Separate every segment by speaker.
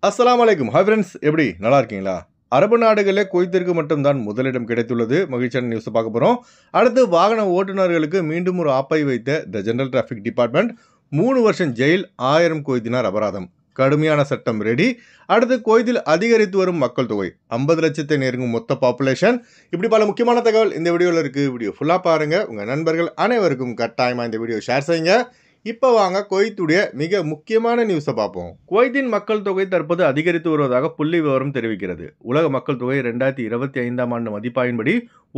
Speaker 1: அஸ்ஸலாமு அலைக்கும். Hi friends, எப்படி நல்லா இருக்கீங்களா? அரபு நாடுகளில் குவைத்திற்கு மட்டும்தான் முதலிடம் கிடைத்துள்ளது. மகிழ்ச்சியான நியூஸ் பார்க்க போகிறோம். அடுத்து வாகன ஓட்டுநர்களுக்கு மீண்டும் ஒரு ஆப்பை வைத்த த ஜெனரல் டிராஃபிக் டிபார்ட்மெண்ட் 3 வருஷம் ஜெயில், 1000 குவைத் தினார் அபராதம். கடுமையான சட்டம் ரெடி. அடுத்து குவைத்தில் அதிகரித்து வரும் மக்கள் தொகை 50 லட்சத்தை நெருங்கும் மொத்த பாப்புலேஷன். இப்படி பல முக்கியமான தகவல் இந்த வீடியோவில் இருக்குது. வீடியோ ஃபுல்லாக பாருங்கள். உங்கள் நண்பர்கள் அனைவருக்கும் கட்டாயமாக இந்த வீடியோ ஷேர் செய்யுங்க. இப்போ வாங்க குவைத்துடைய மிக முக்கியமான நியூஸை பார்ப்போம். குவைத்தின் மக்கள் தொகை தற்போது அதிகரித்து வருவதாக புள்ளி விவரம் தெரிவிக்கிறது. உலக மக்கள் தொகை 2025ஆம் ஆண்டு மதிப்பாயின்படி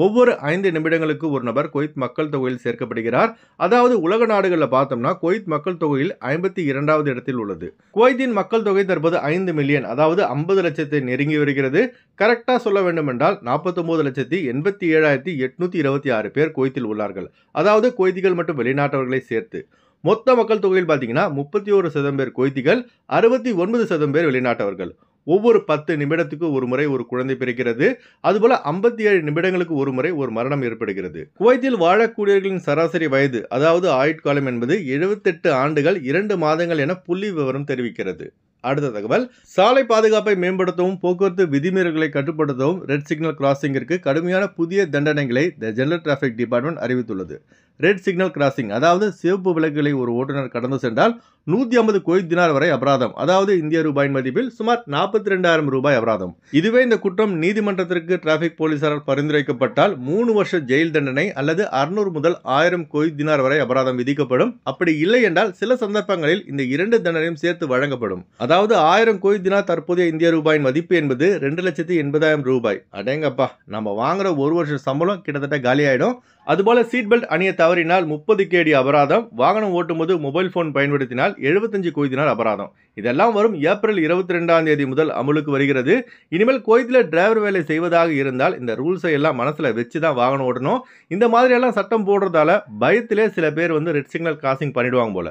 Speaker 1: ஒவ்வொரு 5 நிமிடங்களுக்கு ஒரு நபர் குவைத் மக்கள் தொகையில் சேர்க்கப்படுகிறார். அதாவது உலக நாடுகளில் பார்த்தோம்னா குவைத் மக்கள் தொகையில் 52வது இடத்தில் உள்ளது. குவைத்தின் மக்கள் தொகை தற்போது 5 மில்லியன், அதாவது 50 லட்சத்தை நெருங்கி வருகிறது. கரெக்டாக சொல்ல வேண்டும் என்றால் 49,87,826 பேர் குவைத்தில் உள்ளார்கள். அதாவது குவைத்திகள் மற்றும் வெளிநாட்டவர்களை சேர்த்து மொத்த மக்கள் தொகையில் பார்த்தீங்கன்னா 31% பேர் குவைத்திகள், 69% பேர் வெளிநாட்டவர்கள். ஒவ்வொரு 10 நிமிடத்துக்கு ஒரு முறை ஒரு குழந்தை பிறக்கிறது. அதுபோல 57 நிமிடங்களுக்கு ஒரு முறை ஒரு மரணம் ஏற்படுகிறது. குவைத்தில் வாழக்கூடியவர்களின் சராசரி வயது, அதாவது ஆயுட்காலம் என்பது 78 ஆண்டுகள் 2 மாதங்கள் என புள்ளி விவரம் தெரிவிக்கிறது. அடுத்த தகவல், சாலை பாதுகாப்பை மேம்படுத்தவும் போக்குவரத்து விதிமீறல்களை கட்டுப்படுத்தவும் ரெட் சிக்னல் கிராசிங்கிற்கு கடுமையான புதிய தண்டனைகளை த ஜெனரல் டிராஃபிக் டிபார்ட்மெண்ட் அறிவித்துள்ளது. ரெட் சிக்னல் கிராசிங், அதாவது சிவப்பு விளக்குகளை ஒரு ஓட்டுநர் கடந்து சென்றால் 150 குவைத் தினார் வரை அபராதம், அதாவது இந்திய ரூபாயின் மதிப்பில் சுமார் 42,000 ரூபாய் அபராதம். இதுவே இந்த குற்றம் நீதிமன்றத்திற்கு டிராபிக் போலீசாரால் பரிந்துரைக்கப்பட்டால் 3 வருஷ ஜெயில் தண்டனை அல்லது 600 முதல் 1000 குவைத் தினார் வரை அபராதம் விதிக்கப்படும். அப்படி இல்லை என்றால் சில சந்தர்ப்பங்களில் இந்த 2 தண்டனையும் சேர்த்து வழங்கப்படும். அதாவது 1000 குவைத் தினார் தற்போதைய இந்திய ரூபாயின் மதிப்பு என்பது 2,80,000 ரூபாய். அடேங்கப்பா, நம்ம வாங்குற ஒரு வருஷ சம்பளம் கிட்டத்தட்ட காலியாயிடும். அதுபோல சீட் பெல்ட் அணிய தவறினால் 30 கேடி அபராதம், வாகனம் ஓட்டும் போது மொபைல் போன் பயன்படுத்தினால் 75 குவைத் தினார் அபராதம். இதெல்லாம் வரும் ஏப்ரல் 22ஆம் தேதி முதல் அமலுக்கு வருகிறது. இனிமேல் குவைத்தில் டிரைவர் வேலை செய்வதாக இருந்தால் இந்த ரூல்ஸை எல்லாம் மனசுல வச்சு தான் வாகனம் ஓட்டணும். இந்த மாதிரி எல்லாம் சட்டம் போடுறதால பயத்திலே சில பேர் ரெட் சிக்னல் கிராசிங் பண்ணிடுவாங்க போல.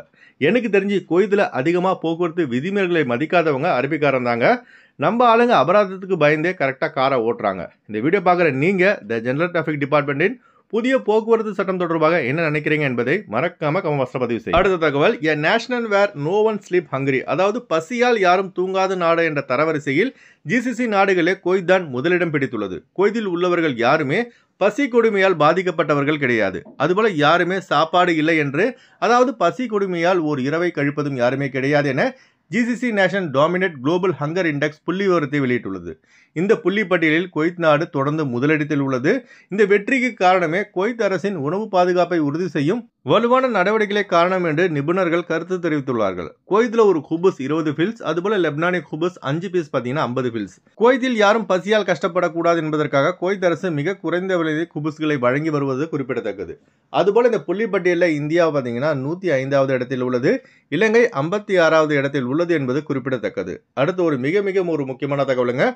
Speaker 1: எனக்கு தெரிஞ்சு குவைத்தில் அதிகமாக போக்குவரத்து விதிமுறைகளை மதிக்காதவங்க அரபிக்காரன் தாங்க. நம்ம ஆளுங்க அபராதத்துக்கு பயந்தே கரெக்டாக காரை ஓட்டுறாங்க. இந்த வீடியோ பார்க்குற நீங்கள் த ஜெனரல் டிராஃபிக் டிபார்ட்மெண்ட்டின் புதிய போக்குவரத்து சட்டம் தொடர்பாக என்ன நினைக்கிறீங்க என்பதை மறக்காம கமெண்ட் பாக்ஸ்ல பதிவு செய்யுங்க. அடுத்த தகவல், a nation where no one sleep hungry, அதாவது பசியால் யாரும் தூங்காத நாடு என்ற தரவரிசையில் ஜிசிசி நாடுகளே குவைத் தான் முதலிடம் பிடித்துள்ளது. குவைத்தில் உள்ளவர்கள் யாருமே பசி கொடுமையால் பாதிக்கப்பட்டவர்கள் கிடையாது. அதுபோல யாருமே சாப்பாடு இல்லை என்று, அதாவது பசி கொடுமையால் ஒரு இரவை கழிப்பதும் யாருமே கிடையாது என GCC nation dominate global hunger index புள்ளி விவரத்தை வெளியிட்டுள்ளது. இந்த புள்ளி பட்டியலில் குவைத் நாடு தொடர்ந்து முதலிடத்தில் உள்ளது. இந்த வெற்றிக்கு காரணமே குவைத் அரசின் உணவு பாதுகாப்பை உறுதி செய்யும் வலுவான நடவடிக்கைகளே காரணம் என்று நிபுணர்கள் கருத்து தெரிவித்துள்ளார்கள். குவைத்தில் ஒரு குபுஸ் 20 ஃபில்ஸ், அதுபோல லெபனானி குபுஸ் 5 பீஸ் பார்த்தீங்கன்னா 50 ஃபில்ஸ். குவைத்தில் யாரும் பசியால் கஷ்டப்படக்கூடாது என்பதற்காக குவைத் அரசு மிக குறைந்த விலையில் குபுஸ்களை வழங்கி வருவது குறிப்பிடத்தக்கது. அதுபோல இந்த புள்ளி பட்டியலில் இந்தியா பார்த்தீங்கன்னா 105வது இடத்தில் உள்ளது. இலங்கை 56வது இடத்தில் உள்ளது என்பது குறிப்பிடத்தக்கது. அடுத்து ஒரு மிக முக்கியமான தகவலுங்க,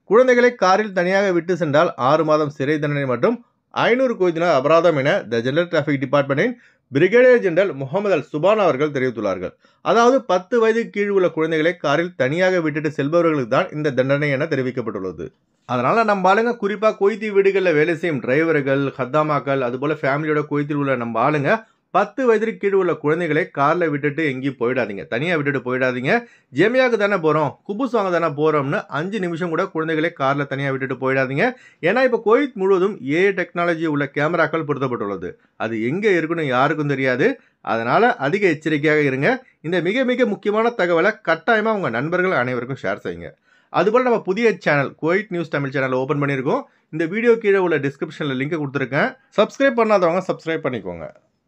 Speaker 1: குழந்தைகளை காரில் தனியாக விட்டு சென்றால் 6 மாதம் சிறை தண்டனை மற்றும் 500 குவைத் தினார் அபராதம் என த ஜெனரல் டிராஃபிக் டிபார்ட்மெண்டின் brigadier general Mohammed Al Subhan அவர்கள் தெரிவித்துள்ளார்கள். அதாவது 10 வயது கீழ் உள்ள குழந்தைகளை காரில் தனியாக விட்டுட்டு செல்பவர்களுக்கு தான் இந்த தண்டனை என தெரிவிக்கப்பட்டுள்ளது. அதனால நம்ம ஆளுங்க, குறிப்பாக குவைத்தி வீடுகளில் வேலை செய்யும் டிரைவர்கள், ஹத்தாமாக்கள், அதுபோல ஃபேமிலியோட குவைத்தில் உள்ள நம்ம ஆளுங்க 10 வயதிற்கு கீழ் உள்ள குழந்தைகளை காரில் விட்டுட்டு எங்கேயும் போயிடாதீங்க, தனியாக விட்டுட்டு போயிடாதீங்க. ஜெமியாவுக்கு தானே போகிறோம், குபுஸ் வாங்க தானே போகிறோம்னு 5 நிமிஷம் கூட குழந்தைகளை காரில் தனியாக விட்டுட்டு போயிடாதீங்க. ஏன்னா இப்போ குவைத் முழுவதும் ஏஐ டெக்னாலஜி உள்ள கேமராக்கள் பொருத்தப்பட்டுள்ளது. அது எங்கே இருக்குன்னு யாருக்கும் தெரியாது. அதனால் அதிக எச்சரிக்கையாக இருங்க. இந்த மிக முக்கியமான தகவலை கட்டாயமாக உங்கள் நண்பர்கள் அனைவருக்கும் ஷேர் செய்யுங்க. அதுபோல் நம்ம புதிய channel Kuwait news Tamil channel open பண்ணியிருக்கோம். இந்த வீடியோ கீழே உள்ள டிஸ்கிரிப்ஷனில் லிங்க் கொடுத்துருக்கேன். சப்ஸ்கிரைப் பண்ணாதவங்க சப்ஸ்கிரைப் பண்ணிக்கோங்க.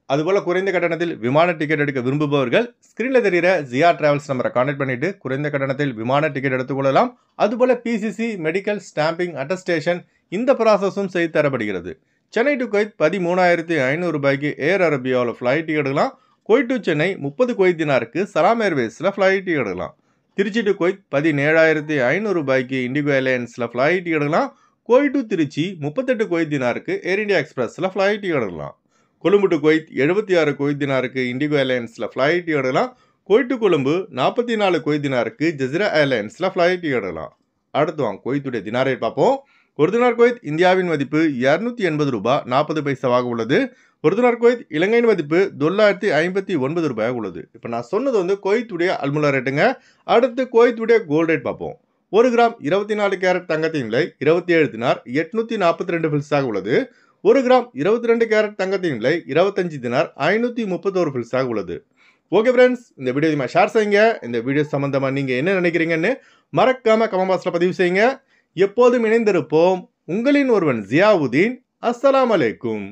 Speaker 1: அதுபோல் குறைந்த கட்டணத்தில் விமான டிக்கெட் எடுக்க விரும்புபவர்கள் ஸ்க்ரீனில் தெரிகிற ஜியா டிராவல்ஸ் நம்பரை கான்டாக்ட் பண்ணிவிட்டு குறைந்த கட்டணத்தில் விமான டிக்கெட் எடுத்துக்கொள்ளலாம். அதுபோல் பிசிசி, மெடிக்கல், ஸ்டாம்பிங், அட்டஸ்டேஷன் இந்த ப்ராசஸும் செய்து தரப்படுகிறது. சென்னை டு குவைத் 13,500 ரூபாய்க்கு ஏர் அரேபியாவில் ஃப்ளைட் எடுக்கலாம். குவைத் டு சென்னை 30 குவைத் தினாருக்கு சலாம் ஏர்வேஸில் ஃப்ளைட் எடுக்கலாம். திருச்சி டு குவைத் 17,500 ரூபாய்க்கு இண்டிகோ ஏர்லைன்ஸில் ஃப்ளைட் எடுக்கலாம். குவைத் டு திருச்சி 38 குவைத் தினாருக்கு ஏர் இந்தியா எக்ஸ்பிரஸில் ஃப்ளைட் எடுக்கலாம். கொழும்பு டு குவைத் 76 குவைத் தினாருக்கு இண்டிகோ ஏர்லைன்ஸில் ஃப்ளைட் எடுக்கலாம். குவைத் டு கொழும்பு 44 குவைத் தினாருக்கு ஜெசிரா ஏர்லைன்ஸில் ஃப்ளைட் எடுக்கலாம். அடுத்து வாங்க குவைத்துடைய தினாரை பார்ப்போம். ஒரு தினார் குவைத் இந்தியாவின் மதிப்பு 280 ரூபாய் 40 பைசாவாக உள்ளது. ஒரு தினார் குவைத் இலங்கையின் மதிப்பு $959 உள்ளது. இப்போ நான் சொன்னது வந்து குவைத்துடைய அல்முலா ரேட்டுங்க. அடுத்து குவைத்துடைய கோல்டு ரேட் பார்ப்போம். 1 கிராம் 24 கேரட் தங்கத்தின் விலை 27 தினார் 842 ஃபில்ஸாக உள்ளது. 1 கிராம் 22 கேரட் தங்கத்தின் விலை 25 தினார் 531 ஃபில்ஸாக உள்ளது. ஓகே ஃப்ரெண்ட்ஸ், இந்த வீடியோ ஷேர் செய்யுங்க. இந்த வீடியோ சம்பந்தமாக நீங்கள் என்ன நினைக்கிறீங்கன்னு மறக்காம கமெண்ட் பாக்ஸில் பதிவு செய்யுங்க. எப்போதும் இணைந்திருப்போம். உங்களின் ஒருவன் ஜியாவுதீன். அஸ்ஸலாமு அலைக்கும்.